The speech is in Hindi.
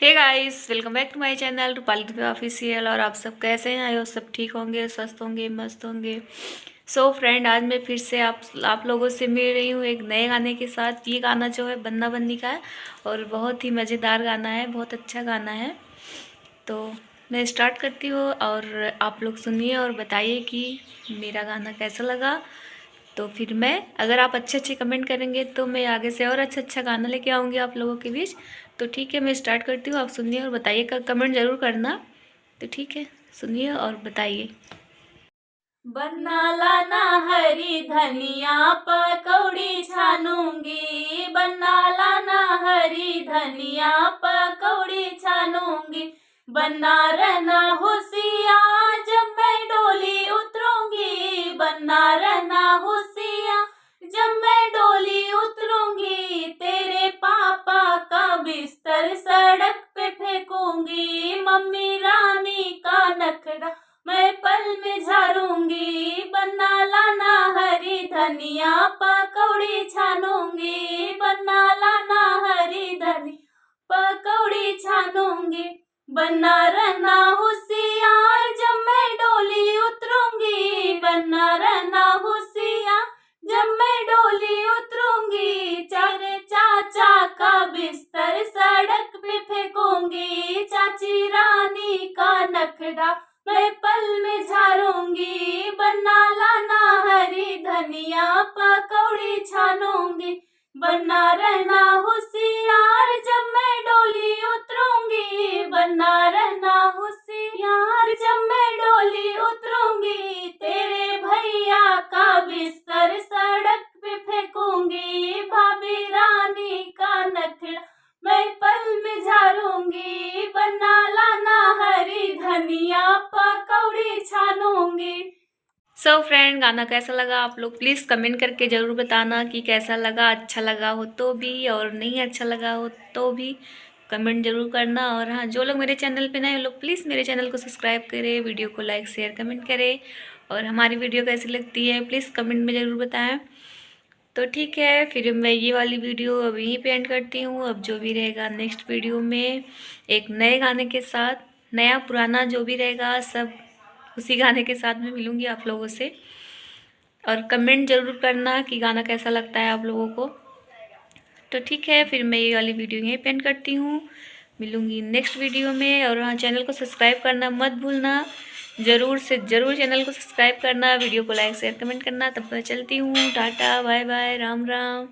Hey guys, welcome back to my channel Rupali Dubey official. और आप सब कैसे हैं? आयो सब ठीक होंगे, स्वस्थ होंगे, मस्त होंगे। सो फ्रेंड, आज मैं फिर से आप लोगों से मिल रही हूँ एक नए गाने के साथ। ये गाना जो है बन्ना बन्नी का है और बहुत ही मज़ेदार गाना है, बहुत अच्छा गाना है। तो मैं स्टार्ट करती हूँ और आप लोग सुनिए और बताइए कि मेरा गाना कैसा लगा। तो फिर मैं, अगर आप अच्छे अच्छे कमेंट करेंगे तो मैं आगे से और अच्छा अच्छा गाना लेके आऊँगी आप लोगों के बीच। तो ठीक है, मैं स्टार्ट करती हूँ, आप सुनिए और बताइए, कमेंट ज़रूर करना। तो ठीक है, सुनिए और बताइए। बन्ना लाना हरी धनिया पकौड़ी छानूंगी, बन्ना लाना हरी धनिया पकौड़ी छानूंगी। बन्ना रहना होशियार जब मैं डोली उतरूंगी, बन्ना रहना होशियार जब मैं डोली उतरूंगी। तेरे पापा का बिस्तर सड़क पे फेंकूंगी, मम्मी रानी का नखरा मैं पल में झाड़ूंगी। बन्ना लाना हरी धनिया पकौड़ी छानूंगी, बन्ना लाना हरी धनिया पकौड़ी छानूंगी। बन्ना रहना होशियार जब मैं डोली उतरूंगी, बन्ना रहना होशियार जब मैं डोली उतरूंगी। चारे चाचा का बिस्तर सड़क पे फेंकूंगी, चाची रानी का नखरा मैं पल में झाड़ूंगी। बन्ना लाना हरी धनिया पकौड़ी छानूंगी, बन्ना रहना होशियार जब मैं डोली उतरूंगी, बन्ना रहना होशियार जब मैं डोली उतरूंगी। तेरे भैया का बिस्तर सड़क पे फेंकूंगी, भाभी रानी का नखरा मैं पल में झाड़ूंगी। बन्ना लाना हरी धनिया पकौड़ी छानूंगी। सो फ्रेंड, गाना कैसा लगा आप लोग प्लीज़ कमेंट करके ज़रूर बताना कि कैसा लगा। अच्छा लगा हो तो भी और नहीं अच्छा लगा हो तो भी कमेंट ज़रूर करना। और हाँ, जो लोग मेरे चैनल पे नए, लोग प्लीज़ मेरे चैनल को सब्सक्राइब करें, वीडियो को लाइक शेयर कमेंट करें। और हमारी वीडियो कैसी लगती है प्लीज़ कमेंट में ज़रूर बताएं। तो ठीक है, फिर मैं ये वाली वीडियो अब यहीं पे एंड करती हूँ। अब जो भी रहेगा नेक्स्ट वीडियो में एक नए गाने के साथ, नया पुराना जो भी रहेगा सब उसी गाने के साथ में मिलूँगी आप लोगों से। और कमेंट ज़रूर करना कि गाना कैसा लगता है आप लोगों को। तो ठीक है, फिर मैं ये वाली वीडियो यहीं पे एंड करती हूँ, मिलूँगी नेक्स्ट वीडियो में। और हाँ, चैनल को सब्सक्राइब करना मत भूलना, ज़रूर से ज़रूर चैनल को सब्सक्राइब करना, वीडियो को लाइक शेयर कमेंट करना। तब मैं चलती हूँ, tata bye bye, Ram Ram.